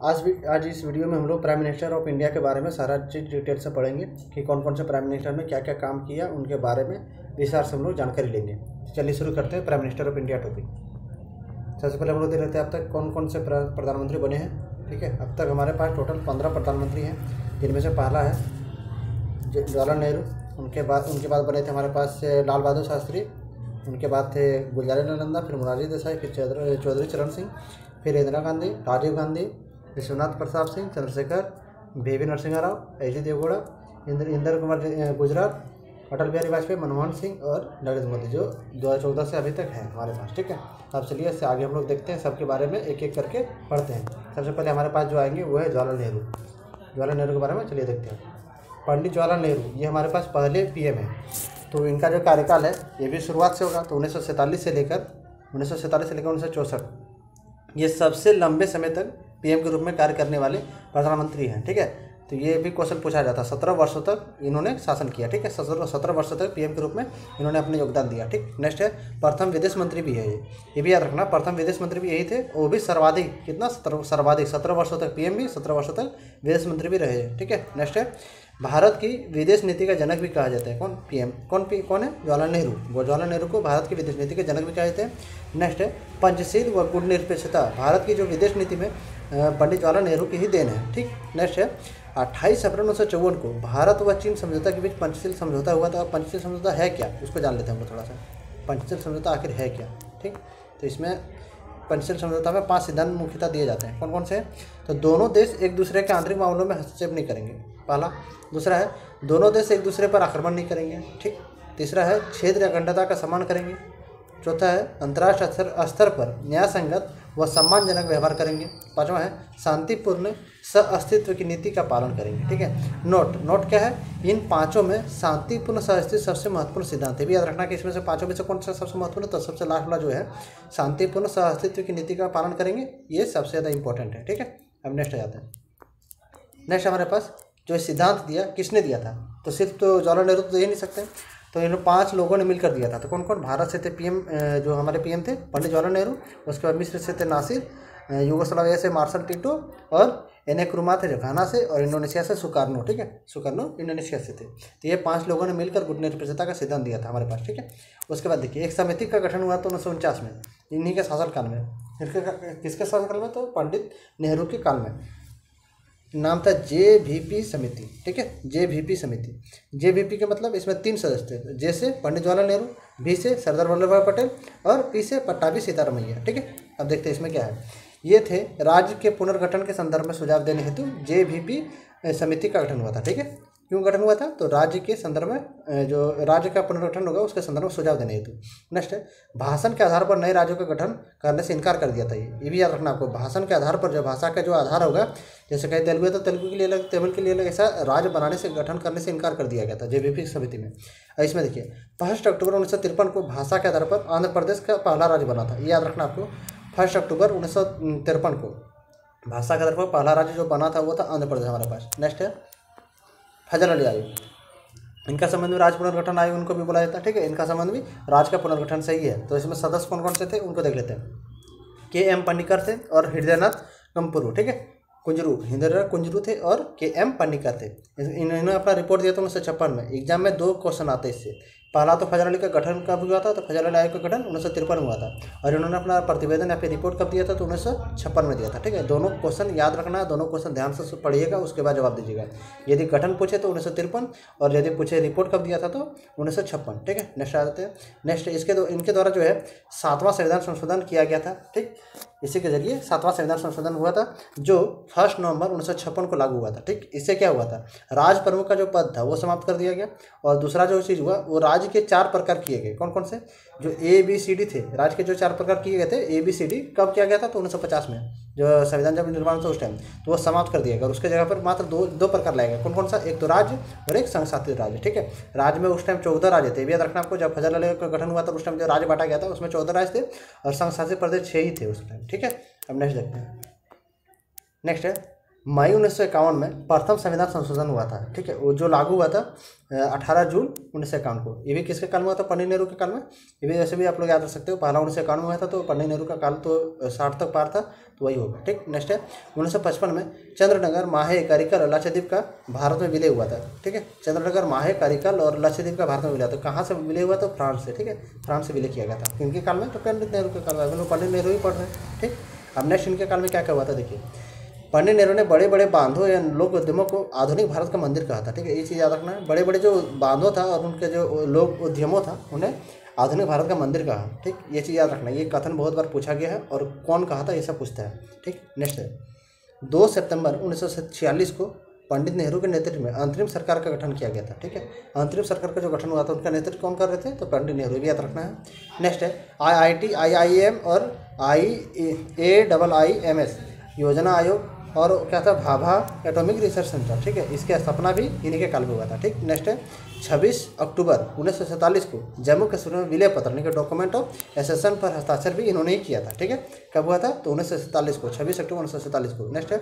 आज इस वीडियो में हम लोग प्राइम मिनिस्टर ऑफ इंडिया के बारे में सारा चीज़ डिटेल से पढ़ेंगे कि कौन कौन से प्राइम मिनिस्टर ने क्या क्या काम किया, उनके बारे में विस्तार से हम लोग जानकारी लेंगे। चलिए शुरू करते हैं prime minister of India topic. सबसे पहले हम लोग देख लेते हैं अब तक कौन कौन से प्रधानमंत्री बने हैं। ठीक है, अब तक हमारे पास टोटल 15 प्रधानमंत्री हैं, जिनमें से पहला है जवाहरलाल नेहरू। उनके बाद बने थे हमारे पास लाल बहादुर शास्त्री। उनके बाद थे गुलजारी नंदा, फिर मोरारजी देसाई, फिर चौधरी चरण सिंह, फिर इंदिरा गांधी, राजीव गांधी, विश्वनाथ प्रताप सिंह, चंद्रशेखर, वी नरसिम्हा राव, एच.डी. देवगौड़ा, इंदिरा कुमार गुजराल, अटल बिहारी वाजपेयी, मनमोहन सिंह और नरेंद्र मोदी, जो 2014 से अभी तक है हमारे पास। ठीक है, अब चलिए इससे आगे हम लोग देखते हैं, सबके बारे में एक एक करके पढ़ते हैं। सबसे पहले हमारे पास जो आएंगे वो है जवाहरलाल नेहरू। जवाहरलाल नेहरू के बारे में चलिए देखते हैं। पंडित जवाहरलाल नेहरू ये हमारे पास पहले पीएम है। तो इनका जो कार्यकाल है ये भी शुरुआत से होगा, तो 1947 से लेकर 1964 ये सबसे लंबे समय तक पीएम के रूप में कार्य करने वाले प्रधानमंत्री हैं। ठीक है, तो ये भी क्वेश्चन पूछा जाता है। 17 वर्षों तक इन्होंने शासन किया। ठीक है, 17 वर्षों तक पीएम के रूप में इन्होंने अपने योगदान दिया। ठीक, नेक्स्ट है प्रथम विदेश मंत्री भी है ये भी याद रखना। प्रथम विदेश मंत्री भी यही थे, वो भी सर्वाधिक कितना सर्वाधिक 17 वर्षों तक पीएम भी, 17 वर्षों तक विदेश मंत्री भी रहे। ठीक है, नेक्स्ट है भारत की विदेश नीति का जनक भी कहा जाता है। कौन कौन है? जवाहरलाल नेहरू। वो जवाहरलाल नेहरू को भारत की विदेश नीति के जनक भी कहा जाते हैं। नेक्स्ट है पंचशील व गुणनिरपेक्षता। भारत की जो विदेश नीति में पंडित जवाहरलाल नेहरू की ही देन है। ठीक, नेक्स्ट है 28 अप्रैल 1954 को भारत व चीन समझौता के बीच पंचशील समझौता हुआ था। पंचशील समझौता है क्या, उसको जान लेते हैं हम लोग थोड़ा सा। पंचशील समझौता आखिर है क्या? ठीक, तो इसमें पंचशील समझौता में 5 सिद्धांत मुख्यतः दिए जाते हैं। कौन कौन से? तो दोनों देश एक दूसरे के आंतरिक मामलों में हस्तक्षेप नहीं करेंगे, पहला। दूसरा है दोनों देश एक दूसरे पर आक्रमण नहीं करेंगे। ठीक, तीसरा है क्षेत्रीय अखंडता का सम्मान करेंगे। चौथा है अंतर्राष्ट्रीय स्तर पर न्याय संगत व सम्मानजनक व्यवहार करेंगे। पांचवा है शांतिपूर्ण सहअस्तित्व की नीति का पालन करेंगे। ठीक है, नोट क्या है? इन पांचों में शांतिपूर्ण सहअस्तित्व सबसे महत्वपूर्ण सिद्धांत है। भी याद रखना कि इसमें से पांचों में से कौन सा सबसे महत्वपूर्ण? तो सबसे लास्ट वाला जो है शांतिपूर्ण सहअस्तित्व की नीति का पालन करेंगे, ये सबसे ज़्यादा इंपॉर्टेंट है। ठीक है, अब नेक्स्ट आ जाते हैं। नेक्स्ट हमारे पास जो सिद्धांत दिया, किसने दिया था? तो सिर्फ तो जवाहरलाल नेहरू तो दे ही नहीं सकते, तो इन 5 लोगों ने मिलकर दिया था। तो कौन कौन? भारत से थे पीएम, जो हमारे पीएम थे पंडित जवाहरलाल नेहरू। उसके बाद मिस्र से थे नासिर, यूगोस्लाविया से मार्शल टिटो और एन क्रुमा थे जो घाना से, और इंडोनेशिया से सुकार्नो। ठीक है, सुकार्नो इंडोनेशिया से थे। तो ये 5 लोगों ने मिलकर गुणनिरपेक्षता का सिद्धांत दिया था हमारे पास। ठीक है, उसके बाद देखिए एक समिति का गठन हुआ तो 1949 में, इन्हीं के शासनकाल में। किसके शासनकाल में? तो पंडित नेहरू के काल में। नाम था JVP समिति। ठीक है, JVP समिति। JVP के मतलब इसमें 3 सदस्य थे। जे से पंडित जवाहरलाल नेहरू, V से सरदार वल्लभ भाई पटेल और P से पट्टाभी सीतारमैया। ठीक है, अब देखते हैं इसमें क्या है। ये थे राज्य के पुनर्गठन के संदर्भ में सुझाव देने हेतु JVP समिति का गठन हुआ था। ठीक है, क्यों गठन हुआ था? तो राज्य के संदर्भ में, जो राज्य का पुनर्गठन होगा उसके संदर्भ में सुझाव देने हेतु। नेक्स्ट है भाषण के आधार पर नए राज्यों का गठन करने से इनकार कर दिया था। ये भी याद रखना आपको। भाषण के आधार पर, जो भाषा का जो आधार होगा, जैसे कहीं तेलुगु है तो तेलुगु के लिए अलग, तमिल के लिए अलग, ऐसा राज्य बनाने से, गठन करने से इनकार कर दिया गया था JVP समिति में। इसमें देखिए 1 अक्टूबर 1953 को भाषा के आधार पर आंध्र प्रदेश का पहला राज्य बना था। ये याद रखना आपको। 1 अक्टूबर 1953 को भाषा के आधार पर पहला राज्य जो बना था वो था आंध्र प्रदेश हमारे पास। नेक्स्ट है फजल अली आयोग। इनका संबंध भी राज्य पुनर्गठन आयोग उनको भी बोला जाता है। ठीक है, इनका संबंध भी राज्य का पुनर्गठन से ही है। तो इसमें सदस्य कौन कौन से थे उनको देख लेते हैं। KM पन्नीकर थे और हृदयनाथ कम्पुरू। ठीक है, हृदयनाथ कुंजरू थे और KM पन्नीकर थे। इन्होंने अपना रिपोर्ट दिया था 1956 में। एग्जाम में 2 क्वेश्चन आते हैं इससे। पहला तो फजल अली का गठन कब हुआ था? तो फजल अली आयोग का गठन 1953 में हुआ था। और इन्होंने अपना प्रतिवेदन या फिर रिपोर्ट कब दिया था? तो 1956 में दिया था। ठीक है, दोनों क्वेश्चन याद रखना, दोनों क्वेश्चन ध्यान से पढ़िएगा, उसके बाद जवाब दीजिएगा। यदि गठन पूछे तो 1953, और यदि पूछे रिपोर्ट कब दिया था तो 1956। ठीक है, नेक्स्ट आ जाते हैं। नेक्स्ट इनके द्वारा जो है 7वां संविधान संशोधन किया गया था। ठीक, इसी के जरिए 7वां संविधान संशोधन हुआ था, जो 1 नवंबर 1956 को लागू हुआ था। ठीक, इससे क्या हुआ था? राज प्रमुख का जो पद था वो समाप्त कर दिया गया, और दूसरा जो चीज़ हुआ वो राज्य के 4 प्रकार किए गए। कौन कौन से? जो ABCD थे, राज्य के जो 4 प्रकार किए गए थे ABCD, कब किया गया था? तो 1950 में, जो संविधान जब निर्माण था उस टाइम, तो वो समाप्त कर दिया गया और उसके जगह पर मात्र दो प्रकार लाए गए। कौन कौन सा? एक तो राज्य और एक संघ शासित राज्य। ठीक है, राज्य में उस टाइम 14 राज्य थे। याद रखना आपको। जब फजल अली का गठन हुआ था उस टाइम जो राज्य बांटा गया था उसमें 14 राज्य थे और संघ शासित प्रदेश 6 ही थे उस टाइम। ठीक है, अब नेक्स्ट देखते हैं। नेक्स्ट है मई 1951 में प्रथम संविधान संशोधन हुआ था, ठीक है, वो जो लागू हुआ था 18 जून 1951 को। ये भी किसके काल में हुआ था? पंडित नेहरू के काल में। ये भी वैसे भी आप लोग याद रख सकते हो, पहला 1951 में हुआ था, तो पंडित नेहरू का काल तो 60 तक पार था, तो वही होगा, ठीक। नेक्स्ट है 1955 में चंद्रनगर, माहे, करिकल और लक्षद्वीप का भारत में विलय हुआ था, ठीक है। चंद्रनगर, माहे, करिकल और लक्षद्वीप का भारत में विलय, तो कहाँ से विलय हुआ? तो फ्रांस से, ठीक है, फ्रांस से विलय किया गया था। इनके काल में तो पंडित नेहरू के काल में, लोग पंडित नेहरू ही पढ़ रहे हैं, ठीक। अब नेक्स्ट इनके काल में क्या क्या हुआ था देखिए। पंडित नेहरू ने बड़े बड़े बांधों या लोक उद्यमों को आधुनिक भारत का मंदिर कहा था, ठीक है, ये चीज़ याद रखना है। बड़े बड़े जो बांधों था और उनके जो लोक उद्यमों था उन्हें आधुनिक भारत का मंदिर कहा, ठीक, ये चीज़ याद रखना। ये कथन बहुत बार पूछा गया है और कौन कहा था ये सब पूछता है, ठीक। नेक्स्ट है 2 सितंबर 1946 को पंडित नेहरू के नेतृत्व में अंतरिम सरकार का गठन किया गया था, ठीक है। अंतरिम सरकार का जो गठन हुआ था उनका नेतृत्व कौन कर रहे थे? तो पंडित नेहरू, भी याद रखना है। नेक्स्ट है IIT, IIM और IAIIMS योजना आयोग और क्या था? भाभा एटॉमिक रिसर्च सेंटर, ठीक है, इसकी स्थापना भी इन्हीं के काल में हुआ था, ठीक। नेक्स्ट है 26 अक्टूबर 1947 को जम्मू कश्मीर में विलय पत्र यानी कि डॉक्यूमेंट ऑफ एसेशन पर हस्ताक्षर भी इन्होंने ही किया था, ठीक है। कब हुआ था? तो 1947 को, 26 अक्टूबर 1947 को। नेक्स्ट है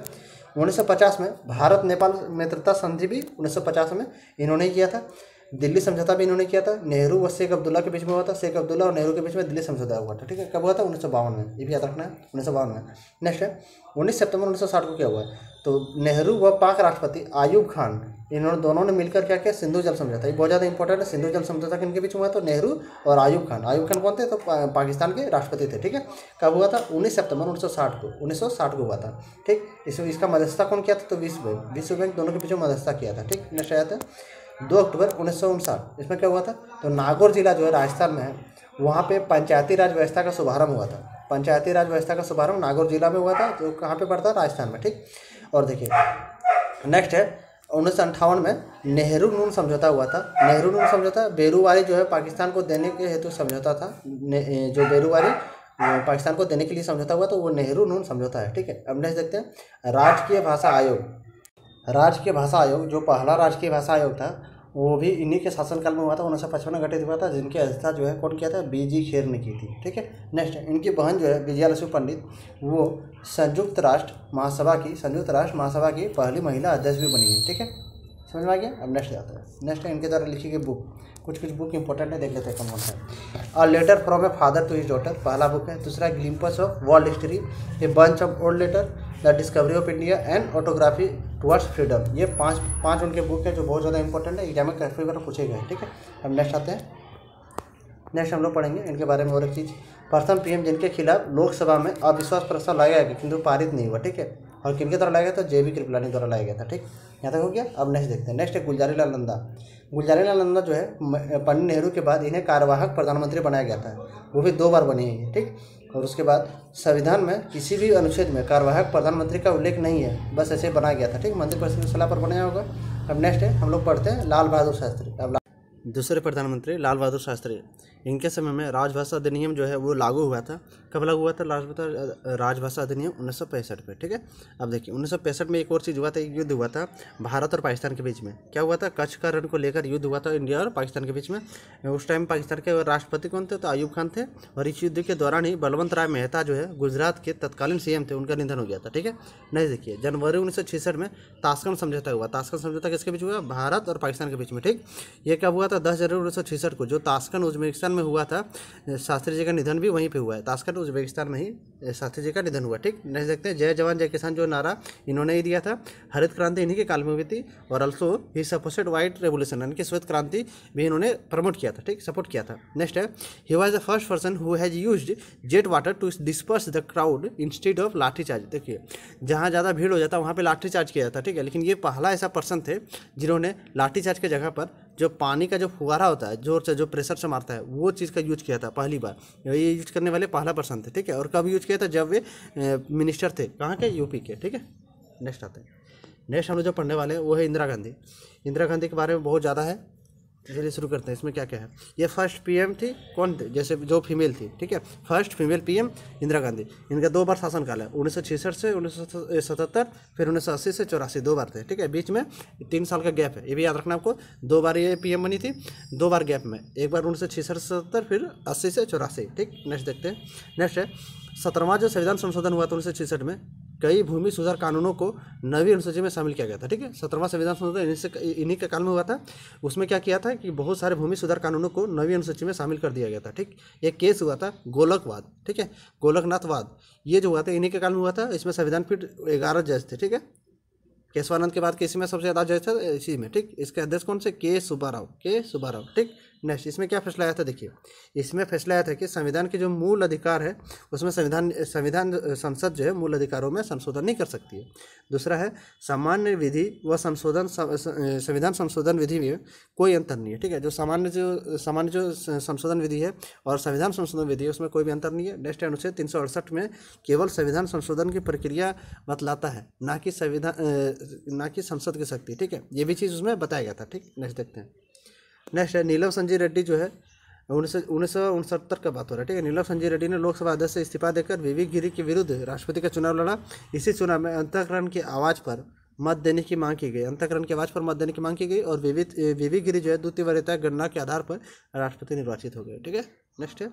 1950 में भारत नेपाल मित्रता संधि भी 1950 में इन्होंने ही किया था। दिल्ली समझौता भी इन्होंने किया था। नेहरू व शेख अब्दुल्ला के बीच में हुआ था, शेख अब्दुल्ला और नेहरू के बीच में दिल्ली समझौता हुआ था, ठीक है। कब हुआ था? 1952 में, ये भी याद रखना है, 1952 में। नेक्स्ट है 19 सितंबर 1960 को क्या हुआ है? तो नेहरू व पाक राष्ट्रपति आयूब खान, इन्होंने दोनों ने मिलकर क्या किया? सिंधु जल समझौता, ये बहुत ज़्यादा इंपॉर्टेंट है। सिंधु जल समझौता किनके बीच में हुआ? तो नेहरू और आयूब खान। आयूब खान कौन थे? तो पाकिस्तान के राष्ट्रपति थे, ठीक है। कब हुआ था? 19 सितंबर 1960 को हुआ था, ठीक। इसका मध्यस्थता कौन किया था? तो विश्व बैंक दोनों के बीच में मध्यस्थता किया था, ठीक। नेक्स्ट आया था 2 अक्टूबर 1959, इसमें क्या हुआ था? तो नागौर जिला जो है राजस्थान में है, वहाँ पे पंचायती राज व्यवस्था का शुभारंभ हुआ था। पंचायती राज व्यवस्था का शुभारंभ नागौर जिला में हुआ था, जो कहाँ पे पड़ता है? राजस्थान में, ठीक। और देखिए नेक्स्ट है 1958 में नेहरू नून समझौता हुआ था। नेहरू नून समझौता बेरूवारी जो है पाकिस्तान को देने के हेतु समझौता था। जो बेरूवारी पाकिस्तान को देने के लिए समझौता हुआ, तो वो नेहरू नून समझौता है, ठीक है। अब नेक्स्ट देखते हैं राजकीय भाषा आयोग। राजकीय भाषा आयोग जो पहला राजकीय भाषा आयोग था वो भी इन्हीं के शासनकाल में हुआ था, 1955 में गठित हुआ था, जिनकी अध्यक्षता जो है कौन किया था? बीजी खेर ने की थी, ठीक है। नेक्स्ट इनकी बहन जो है विजयालक्ष्मी पंडित, वो संयुक्त राष्ट्र महासभा की पहली महिला अध्यक्ष भी बनी है, ठीक है, समझ में आ गया। अब नेक्स्ट आता है, नेक्स्ट है इनके द्वारा लिखी गई बुक। कुछ बुक इंपॉर्टेंट है, देख लेते हैं कौन कौन सा है। A letter from a father to his daughter, पहला बुक है। दूसरा glimpse of world history, a bunch of old letter, the discovery of India and autobiography towards freedom. ये पाँच उनके बुक है जो बहुत ज़्यादा इंपॉर्टेंट है, एग्जाम में काफ़ी बार पूछे गए, ठीक है। अब नेक्स्ट आते हैं, नेक्स्ट हम लोग पढ़ेंगे इनके बारे में और एक चीज़। प्रथम PM जिनके खिलाफ लोकसभा में अविश्वास प्रस्ताव लाया गया किंतु पारित नहीं हुआ, ठीक है। और किनके द्वारा लाया गया था? JB कृपलानी द्वारा लाया गया था, ठीक। यहाँ तक हो गया। अब नेक्स्ट देखते हैं। नेक्स्ट है गुलजारीलाल नंदा। गुलजारीलाल नंदा जो है पंडित नेहरू के बाद इन्हें कार्यवाहक प्रधानमंत्री बनाया गया था, वो भी 2 बार बने हैं, ठीक। और उसके बाद संविधान में किसी भी अनुच्छेद में कार्यवाहक प्रधानमंत्री का उल्लेख नहीं है, बस ऐसे बनाया गया था, ठीक। मंत्रिपरिषद की सलाह पर बनाया होगा। अब नेक्स्ट है हम लोग पढ़ते हैं लाल बहादुर शास्त्री। अब दूसरे प्रधानमंत्री लाल बहादुर शास्त्री, इनके समय में राजभाषा अधिनियम जो है वो लागू हुआ था। कब लागू हुआ था राजभाषा अधिनियम? 1965 पे, ठीक है। अब देखिए 1965 में एक और चीज़ हुआ था, एक युद्ध हुआ था भारत और पाकिस्तान के बीच में। क्या हुआ था? कच्छ का रण को लेकर युद्ध हुआ था इंडिया और पाकिस्तान के बीच में। उस टाइम पाकिस्तान के राष्ट्रपति कौन थे? तो आयूब खान थे। और इस युद्ध के दौरान ही बलवंत राय मेहता जो है गुजरात के तत्कालीन CM थे, उनका निधन हो गया था, ठीक है। नहीं देखिए जनवरी 1966 में ताशकंद समझौता हुआ। ताशकंद समझौता किसके बीच हुआ? भारत और पाकिस्तान के बीच में, ठीक। ये कब हुआ था? 10 जनवरी 1966 को, जो ताशकंद उज्बेकिस्तान में हुआ था। शास्त्री जी का निधन भी वहीं पे हुआ है, ताशकंद उज्बेकिस्तान में ही शास्त्री जी का निधन हुआ, ठीक। नेक्स्ट देखते हैं जय जवान जय किसान जो नारा इन्होंने ही दिया था। हरित क्रांति इन्हीं के काल में हुई थी। और also he supported white revolution यानी कि श्वेत क्रांति भी इन्होंने प्रमोट किया था, ठीक, सपोर्ट किया था। नेक्स्ट है he was the first person who has used jet water to disperse the crowd instead of lathi charge. देखिए जहाँ ज़्यादा भीड़ हो जाता वहाँ पे लाठी चार्ज किया जाता, ठीक है। लेकिन ये पहला ऐसा पर्सन थे जिन्होंने लाठी चार्ज के जगह पर जो पानी का जो फुहारा होता है जोर से जो प्रेशर से मारता है वो चीज़ का यूज किया था पहली बार। ये यूज करने वाले पहला पर्सन थे, ठीक है। और कब यूज किया था? जब वे मिनिस्टर थे, कहाँ के? यूपी के, ठीक है। नेक्स्ट आते हैं। नेक्स्ट हम लोग जो पढ़ने वाले हैं वो है इंदिरा गांधी। इंदिरा गांधी के बारे में बहुत ज़्यादा है, चलिए शुरू करते हैं। इसमें क्या क्या है? ये फर्स्ट PM थी, कौन थे? जैसे जो फीमेल थी, ठीक है। First female PM Indira Gandhi. इनका 2 बार शासनकाल है, 1966 से 1977, फिर 1980 से 84, 2 बार थे, ठीक है। बीच में 3 साल का गैप है, ये भी याद रखना आपको। 2 बार ये PM बनी थी, 2 बार गैप में, एक बार 1966 से 77, फिर 80 से 84, ठीक। नेक्स्ट देखते हैं। नेक्स्ट है 17वां जो संविधान संशोधन हुआ था 1966 में, कई भूमि सुधार कानूनों को नवी अनुसूची में शामिल किया गया था। ठीक है, 17वां संविधान संशोधन इन्हीं के काल में हुआ था। उसमें क्या किया था कि बहुत सारे भूमि सुधार कानूनों को नवी अनुसूची में शामिल कर दिया गया था। ठीक, एक केस हुआ था गोलकवाद, ठीक है, गोलकनाथवाद, ये जो हुआ था इन्हीं के काल में हुआ था। इसमें संविधान पीठ 11 जज थे। ठीक है, केशवानंद के बाद किसी में सबसे ज़्यादा जज था इसी में। ठीक, इसके अध्यक्ष कौन से? के सुब्बाराव। ठीक, नेक्स्ट इसमें क्या फैसला आया था? देखिए, इसमें फैसला आया था कि संविधान के जो मूल अधिकार है उसमें संविधान संसद जो है मूल अधिकारों में संशोधन नहीं कर सकती है। दूसरा है सामान्य विधि व संविधान संशोधन विधि में कोई अंतर नहीं है। ठीक है, जो सामान्य जो संशोधन विधि है और संविधान संशोधन विधि है उसमें कोई भी अंतर नहीं है। नेक्स्ट अनुच्छेद 368 में केवल संविधान संशोधन की प्रक्रिया बतलाता है, ना कि संसद की शक्ति। ठीक है, ये भी चीज़ उसमें बताया गया था। ठीक, नेक्स्ट देखते हैं। नेक्स्ट है नीलम संजय रेड्डी जो है 1969 का बात हो रहा है। ठीक है, नीलम संजय रेड्डी ने लोकसभा अध्यक्ष से इस्तीफा देकर वीवी गिरी के विरुद्ध राष्ट्रपति का चुनाव लड़ा। इसी चुनाव में अंतःकरण की आवाज़ पर मत देने की मांग की गई। अंतःकरण की आवाज़ पर मत देने की मांग की गई और वीवी गिरी जो है द्वितीय वरीयता गणना के आधार पर राष्ट्रपति निर्वाचित हो गए। ठीक है, नेक्स्ट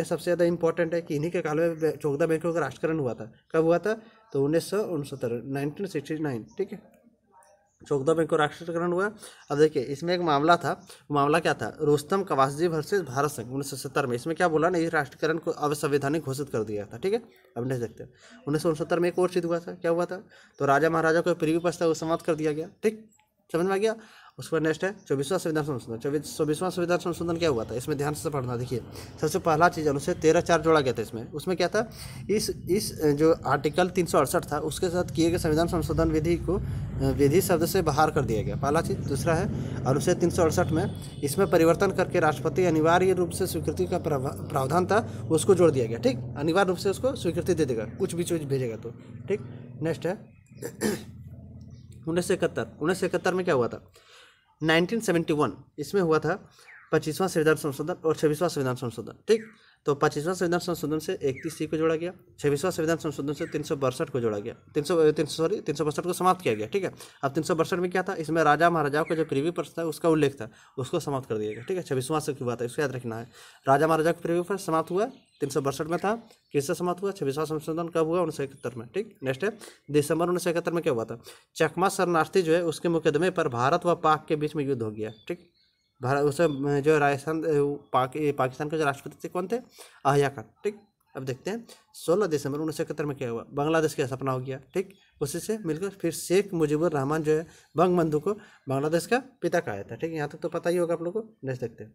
सबसे ज़्यादा इंपॉर्टेंट है कि इन्हीं के काल में 14 बैंकों का राष्ट्रीयकरण हुआ था। कब हुआ था? तो 1969। ठीक है, 14 बैंक को राष्ट्रीयकरण हुआ। अब देखिए इसमें एक मामला था, मामला क्या था? रुस्तम कवासजी वर्सेस भारत संघ 1970 में। इसमें क्या बोला ना, इस राष्ट्रीयकरण को अवैधानिक घोषित कर दिया था। ठीक है, अब नहीं देखते 1969 में एक और चीज हुआ था। क्या हुआ था? तो राजा महाराजा को प्रीव्यू पक्ष था वो समाप्त कर दिया गया। ठीक, समझ में आ गया। उसके बाद नेक्स्ट है 24वां संविधान संशोधन। 24वां संविधान संशोधन क्या हुआ था? इसमें ध्यान से पढ़ना। देखिए सबसे पहला चीज़ अनुच्छेद 13(4) जोड़ा गया था इसमें। उसमें क्या था? इस जो आर्टिकल 368 था उसके साथ किए गए संविधान संशोधन विधि शब्द से बाहर कर दिया गया, पहला चीज़। दूसरा है अनुच्छेद 368 में इसमें परिवर्तन करके राष्ट्रपति अनिवार्य रूप से स्वीकृति का प्रावधान था उसको जोड़ दिया गया। ठीक, अनिवार्य रूप से उसको स्वीकृति दे देगा, कुछ भी चीज़ भेजेगा तो। ठीक, नेक्स्ट है 1971 में क्या हुआ था? 1971 इसमें हुआ था 25वां संविधान संशोधन और 26वां संविधान संशोधन। ठीक, तो 25वां संविधान संशोधन से 31C को जोड़ा गया, 26वां संविधान संशोधन से 362 को जोड़ा गया, 362 को समाप्त किया गया। ठीक है, अब 362 में क्या था? इसमें राजा महाराजाओं का जो प्रीव्यू पक्ष था उसका उल्लेख था, उसको समाप्त कर दिया गया। ठीक है, 26वां से की बात है, इसको याद रखना है। राजा महाराजा का प्रीव्यू पक्ष समाप्त हुआ 362 में था। किससे समाप्त हुआ? 26वां संशोधन कब हुआ? 1971 में। ठीक, नेक्स्ट है दिसंबर 1971 में क्या हुआ था? चकमा शरणार्थी जो है उसके मुकदमे पर भारत व पाक के बीच में युद्ध हो गया। ठीक, भारत उसे जो राजस्थान पाकिस्तान के जो राष्ट्रपति थे कौन थे? आया खान। ठीक, अब देखते हैं 16 दिसंबर 1971 में क्या हुआ? बांग्लादेश का सपना हो गया। ठीक, उसी से मिलकर फिर शेख मुजीबुर रहमान जो है बंगबंधु को बांग्लादेश का पिता कहा था। ठीक, यहाँ तक तो पता ही होगा आप लोगों को। नेक्स्ट देखते हैं,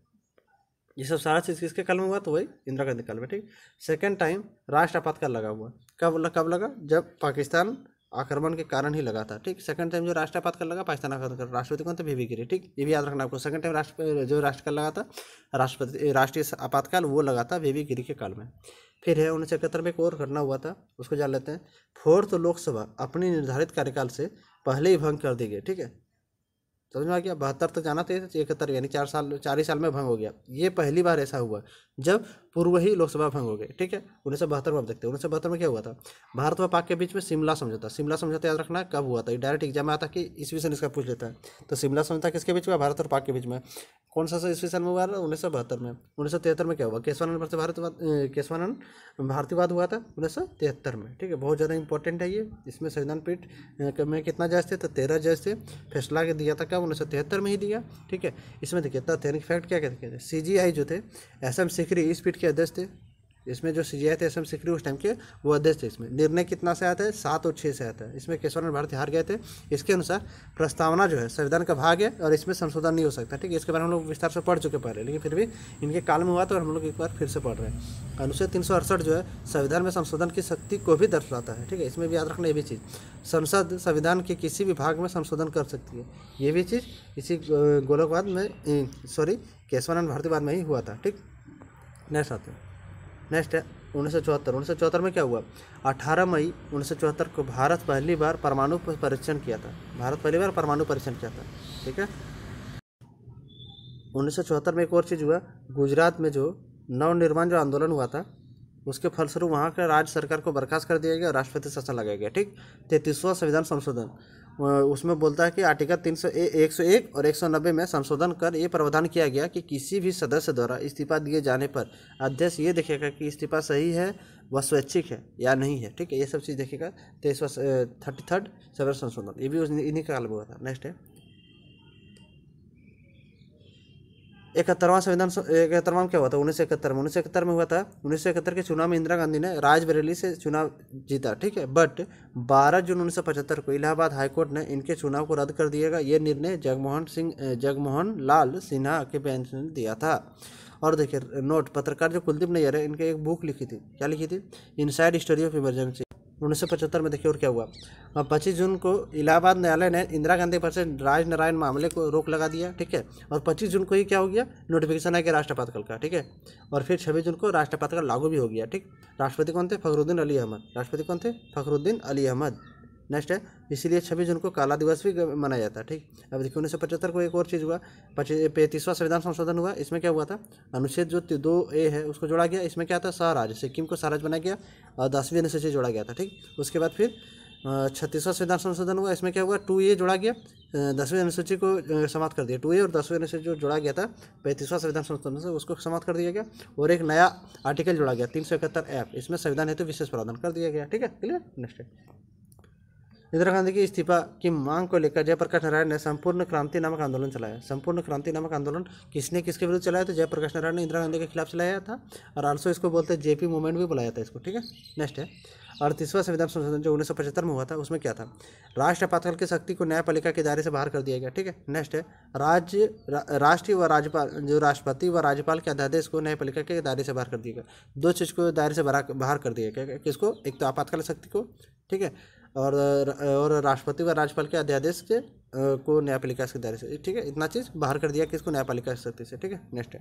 ये सब सारा चीज़ किसके काल में हुआ? तो वही इंदिरा गांधी काल में। ठीक, सेकेंड टाइम राष्ट्र आपातकाल लगा हुआ कब लगा? जब पाकिस्तान आक्रमण के कारण ही लगा था। ठीक, सेकंड टाइम जो राष्ट्र आपातकाल लगा पाकिस्तान आक्रमण, राष्ट्रपति कौन थे? वीवी गिरी। ठीक, ये भी याद रखना आपको। सेकंड टाइम राष्ट्रकाल लगा था राष्ट्रीय आपातकाल वो लगा था वीवी गिरी के काल में। फिर है 1971 में एक और घटना हुआ था, उसको जान लेते हैं। 4th लोकसभा अपनी निर्धारित कार्यकाल से पहले ही भंग कर दी गई। ठीक है, समझ में आ गया। 72 तक जाना था, 71 यानी 4 ही साल में भंग हो गया। ये पहली बार ऐसा हुआ जब पूर्व ही लोकसभा भंग हो गई। ठीक है, 1972 में आप देखते हैं 1972 में क्या हुआ था? भारत व पाक के बीच में शिमला समझौता याद रखना है कब हुआ था? डायरेक्ट एग्जाम में आता कि ईस्वी सन इसका पूछ लेता है। तो शिमला समझौता किसके बीच हुआ? भारत और पाक के बीच में। कौन सा ईस्वी सन में हुआ? 1972 में। 1973 में क्या हुआ? केशवानंद भारतीयवाद हुआ था 1973 में। ठीक है, बहुत ज़्यादा इंपॉर्टेंट है ये। इसमें संविधान पीठ में कितना जज थे? तो 13 जज थे। फैसला के दिया था कब? 1973 में ही दिया। ठीक है, इसमें देखिए तथ्य फैक्ट क्या कहते थे? CGI जो थे SM सिकरी इस पीठ के अध्यक्ष थे। इसमें जो CGI थे SM सिकरी उस टाइम के वो अध्यक्ष थे। इसमें निर्णय कितना से आता है? 7 और 6 से आता है। इसमें केशवानंद भारती हार गए थे। इसके अनुसार प्रस्तावना जो है संविधान का भाग है और इसमें संशोधन नहीं हो सकता। ठीक है, इसके बारे में हम लोग विस्तार से पढ़ चुके पहले, लेकिन फिर भी इनके काल में हुआ तो हम लोग एक बार फिर से पढ़ रहे हैं। अनुच्छेद 368 जो है संविधान में संशोधन की शक्ति को भी दर्शाता है। ठीक है, इसमें भी याद रखना ये भी चीज़, संसद संविधान के किसी भी भाग में संशोधन कर सकती है। ये भी चीज़ इसी गोलकवाद में केशवानंद भारतीवाद में ही हुआ था। ठीक, नेक्स्ट आते हैं। नेक्स्ट है 1974 में क्या हुआ? 18 मई 1974 को भारत पहली बार परमाणु परीक्षण किया था। ठीक है, 1974 में एक और चीज़ हुआ, गुजरात में जो नवनिर्माण जो आंदोलन हुआ था उसके फलस्वरूप वहाँ के राज्य सरकार को बर्खास्त कर दिया गया और राष्ट्रपति शासन लगाया गया। ठीक, 33वां संविधान संशोधन उसमें बोलता है कि आर्टिकल 101 और 190 में संशोधन कर ये प्रावधान किया गया कि किसी भी सदस्य द्वारा इस्तीफा दिए जाने पर अध्यक्ष ये देखेगा कि इस्तीफा सही है व स्वैच्छिक है या नहीं है। ठीक है, ये सब चीज़ देखेगा। 33rd संविधान संशोधन ये भी इन्हीं का काल में हुआ था। नेक्स्ट है 71वां संविधान। 71वां क्या हुआ था? 1971 में हुआ था। 1971 के चुनाव में इंदिरा गांधी ने रायबरेली से चुनाव जीता। ठीक है, बट 12 जून 1975 को इलाहाबाद हाईकोर्ट ने इनके चुनाव को रद्द कर दिएगा। ये निर्णय जगमोहन लाल सिन्हा के बेंच ने दिया था। और देखिए नोट, पत्रकार जो कुलदीप नैयर है, इनके एक बुक लिखी थी। क्या लिखी थी? Inside story of emergency. 1975 में देखिए और क्या हुआ। 25 जून को इलाहाबाद न्यायालय ने इंदिरा गांधी पर से राजनारायण मामले को रोक लगा दिया। ठीक है, और 25 जून को ही क्या हो गया? नोटिफिकेशन है कि राष्ट्रपति का। ठीक है, और फिर 26 जून को राष्ट्रपति का लागू भी हो गया। ठीक, राष्ट्रपति कौन थे? फखरुद्दीन अली अहमद। राष्ट्रपति कौन थे? फखरुद्दीन अली अहमद। नेक्स्ट है, इसीलिए 26 जून को काला दिवस भी मनाया जाता है। ठीक, अब देखिए 1975 को एक और चीज़ हुआ। 35वां संविधान संशोधन हुआ। इसमें क्या हुआ था? अनुच्छेद जो 2A है उसको जोड़ा गया। इसमें क्या था? स्वराज, सिक्किम को स्वराज बनाया गया और 10वीं अनुसूची जोड़ा गया था। ठीक, उसके बाद फिर 36वां संविधान संशोधन हुआ। इसमें क्या हुआ? 2A जोड़ा गया, 10वीं अनुसूची को समाप्त कर दिया। 2A और 10वीं अनुसूची जो जोड़ा गया था 35वां संविधान संशोधन से, उसको समाप्त कर दिया गया और एक नया आर्टिकल जोड़ा गया 371F। इसमें संविधान हेतु विशेष प्रावधान कर दिया गया। ठीक है, क्लियर। नेक्स्ट है, इंदिरा गांधी की इस्तीफा की मांग को लेकर जयप्रकाश नारायण ने संपूर्ण क्रांति नामक आंदोलन चलाया। संपूर्ण क्रांति नामक आंदोलन किसने किसके विरुद्ध चलाया? तो जयप्रकाश नारायण ने इंदिरा गांधी के खिलाफ चलाया था। और आल्सो इसको बोलते हैं जेपी मूवमेंट भी बुलाया था इसको। ठीक है, नेक्स्ट है 38वां संविधान संशोधन जो 1975 में हुआ था। उसमें क्या था? राष्ट्रपाल की शक्ति को न्यायपालिका के दायरे से बाहर कर दिया गया। ठीक है, नेक्स्ट है राष्ट्रीय व राज्यपाल जो राष्ट्रपति व राज्यपाल के अध्यादेश को न्यायपालिका के दायरे से बाहर कर दिया गया। दो चीज़ को दायरे से बाहर कर दिया गया। किसको? एक तो आपातकाल शक्ति को, ठीक है, और राष्ट्रपति व राज्यपाल के अध्यादेश के को न्यायपालिका के दायरे से। ठीक है, इतना चीज़ बाहर कर दिया किसको? न्यायपालिका की शक्ति से। ठीक है, नेक्स्ट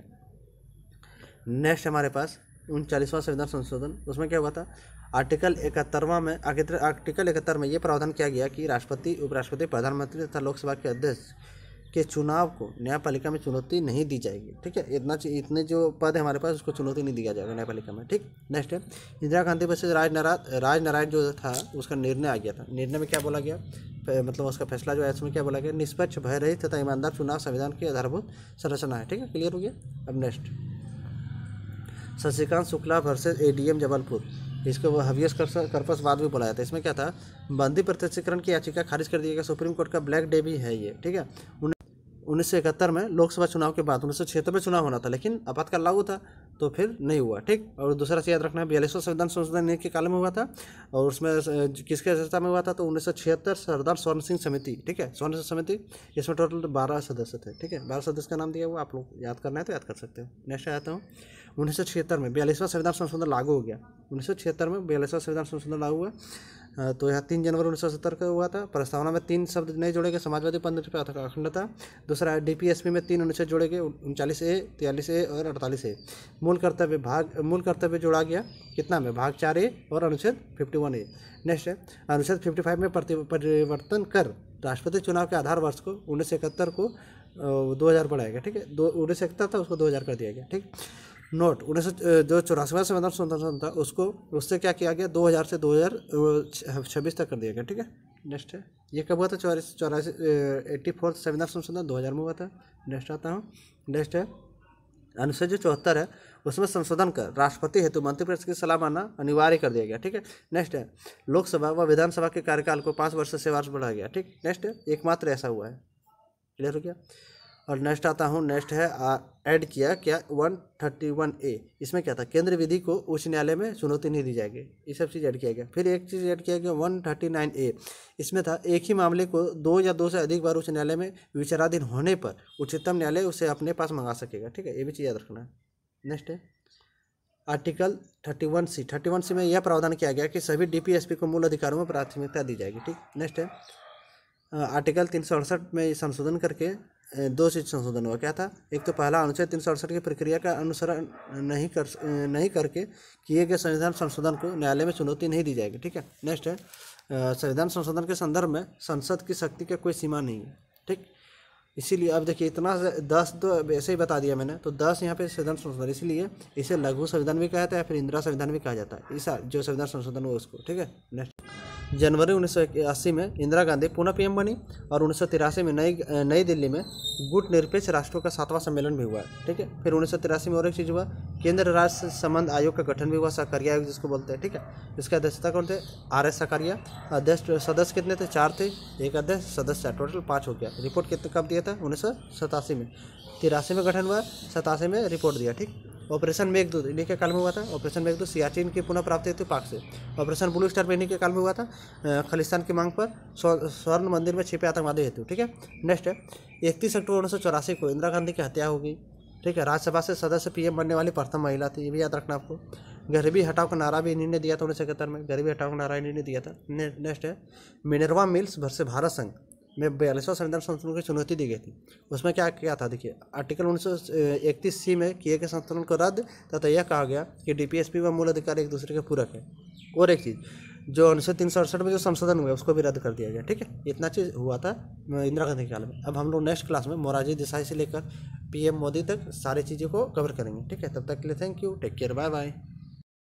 है हमारे पास 39वां संविधान संशोधन। उसमें क्या हुआ था? आर्टिकल 71 में ये प्रावधान किया गया कि राष्ट्रपति, उपराष्ट्रपति, प्रधानमंत्री तथा लोकसभा के अध्यक्ष के चुनाव को न्यायपालिका में चुनौती नहीं दी जाएगी। ठीक है, इतने जो पद है हमारे पास उसको चुनौती नहीं दिया जाएगा न्यायपालिका में। ठीक, नेक्स्ट है इंदिरा गांधी वर्सेस राजनारायण जो था उसका निर्णय आ गया था। निर्णय में क्या बोला गया? मतलब उसका फैसला जो है उसमें क्या बोला गया? निष्पक्ष, भय रहित तथा ईमानदार चुनाव संविधान की आधारभूत संरचना है। ठीक है, क्लियर हो गया। अब next Shashikant Shukla versus ADM Jabalpur. इसको वो हवियस कर्पस वाद भी बुलाया था। इसमें क्या था? बंदी प्रत्यक्षीकरण की याचिका खारिज कर दी गई। सुप्रीम कोर्ट का ब्लैक डे भी है ये। ठीक है, 1971 में लोकसभा चुनाव के बाद 1976 में चुनाव होना था, लेकिन आपातकाल लागू था तो फिर नहीं हुआ। ठीक, और दूसरा चीज़ याद रखना है 42वां संविधान संशोधन के काल में हुआ था। और उसमें किसके अध्यक्षता में हुआ था? तो 1976 सरदार स्वर्ण सिंह समिति। ठीक है, स्वर्ण सिंह समिति, इसमें टोटल 12 सदस्य थे। ठीक है, 12 सदस्य का नाम दिया हुआ, आप लोग याद करना है तो याद कर सकते हो। नेक्स्ट आता हूँ 1976 में 42वां संविधान संशोधन लागू हो गया। 1976 में 42वां संविधान संशोधन लागू हुआ। तो यहाँ 3 जनवरी 1970 का हुआ था। प्रस्तावना में 3 शब्द नहीं जोड़े गए, समाजवादी पंथ पे अखंडता। दूसरा DPSP में 3 अनुच्छेद जोड़े गए, 39A, 43A और 48A। मूल कर्तव्य जोड़ा गया कितना में? भाग 4A और अनुच्छेद 51A। नेक्स्ट है अनुच्छेद 55 में परिवर्तन कर राष्ट्रपति चुनाव के आधार वर्ष को 1971 को 2000 बढ़ाया गया। ठीक है, 1971 था उसको 2000 कर दिया गया। ठीक, नोट 1984वां संविधान संशोधन था उससे क्या किया गया? 2000 से 2026 तक कर दिया गया। ठीक है, नेक्स्ट है ये कब हुआ था? 84 संविधान संशोधन 2000 में हुआ था। नेक्स्ट आता हूँ, नेक्स्ट है अनुच्छेद जो 74 है उसमें संशोधन कर राष्ट्रपति हेतु मंत्रिपरिषद की सलाह मानना अनिवार्य कर दिया गया। ठीक है, नेक्स्ट है लोकसभा व विधानसभा के कार्यकाल को 5 वर्ष से 6 वर्ष बढ़ाया गया। ठीक, नेक्स्ट है एकमात्र ऐसा हुआ है। क्लियर हो गया। और नेक्स्ट आता हूँ, नेक्स्ट है ऐड किया क्या 131A। इसमें क्या था? केंद्रीय विधि को उच्च न्यायालय में चुनौती नहीं दी जाएगी। ये सब चीज़ ऐड किया गया। फिर एक चीज़ ऐड किया गया 139A। इसमें था एक ही मामले को 2 या 2 से अधिक बार उच्च न्यायालय में विचाराधीन होने पर उच्चतम न्यायालय उसे अपने पास मंगा सकेगा। ठीक है, ये भी चीज़ याद रखना है। नेक्स्ट है आर्टिकल 31C में यह प्रावधान किया गया कि सभी DPSP को मूल अधिकारों में प्राथमिकता दी जाएगी। ठीक, नेक्स्ट है आर्टिकल 368 में संशोधन करके 2 चीज़ संशोधन हुआ। क्या था? एक तो पहला अनुच्छेद 368 की प्रक्रिया का अनुसरण नहीं करके किए गए संविधान संशोधन को न्यायालय में चुनौती नहीं दी जाएगी। ठीक है, नेक्स्ट है संविधान संशोधन के संदर्भ में संसद की शक्ति का कोई सीमा नहीं है। ठीक, इसीलिए अब देखिए इतना 10 तो ऐसे ही बता दिया मैंने, तो 10 यहाँ पे संविधान संशोधन, इसीलिए इसे लघु संविधान भी कहा जाता है, फिर इंदिरा संविधान भी कहा जाता है। इस जो संविधान संशोधन हुआ उसको। ठीक है, नेक्स्ट जनवरी 1980 में इंदिरा गांधी पुनः पीएम बनी और 1983 में नई दिल्ली में गुट निरपेक्ष राष्ट्रों का 7वां सम्मेलन भी हुआ। ठीक है, फिर 1983 में और एक चीज़ हुआ, केंद्र राज्य संबंध आयोग का गठन भी हुआ, सहकारिया आयोग जिसको बोलते हैं। ठीक है, इसके अध्यक्षता कौन थे? RS सहकारिया। अध्यक्ष सदस्य कितने थे? 4 थे। एक अध्यक्ष सदस्य 4, टोटल 5 हो गया। रिपोर्ट कितने कब दिया था? 1987 में। 83 में गठन हुआ, 87 में रिपोर्ट दिया। ठीक, ऑपरेशन मेघदूत इन्हीं के काल में हुआ था। ऑपरेशन मेघदूत सियाचिन की पुनः प्राप्ति थी पाक से। ऑपरेशन ब्लू स्टार इन्हीं के काल में हुआ था, खालिस्तान की मांग पर स्वर्ण मंदिर में छिपे आतंकवादी हेतु। ठीक है, नेक्स्ट है 31 अक्टूबर 1984 को इंदिरा गांधी की हत्या होगी। ठीक है, राज्यसभा से सदस्य पीएम बनने वाली प्रथम महिला थी, ये भी याद रखना आपको। गरीबी हटाओ का नारा भी इन्हीं ने दिया था 1971 में, गरीबी हटाओ का नारा इन्हीं ने दिया था। नेक्स्ट है मिनर्वा मिल्स वर्सेस भारत संघ में 42वां संविधान संशोधन की चुनौती दी गई थी। उसमें क्या था? देखिए, आर्टिकल 1931C में किए गए संशोधन को रद्द तथा यह कहा गया कि DPSP व मूल अधिकार एक दूसरे के पूरक है। और एक चीज़, जो 1968 में जो संशोधन हुआ उसको भी रद्द कर दिया गया। ठीक है, इतना चीज़ हुआ था इंदिरा गांधी के काल में। अब हम लोग नेक्स्ट क्लास में मोरारजी देसाई से लेकर PM मोदी तक सारी चीज़ों को कवर करेंगे। ठीक है, तब तक के लिए thank you, take care, bye bye.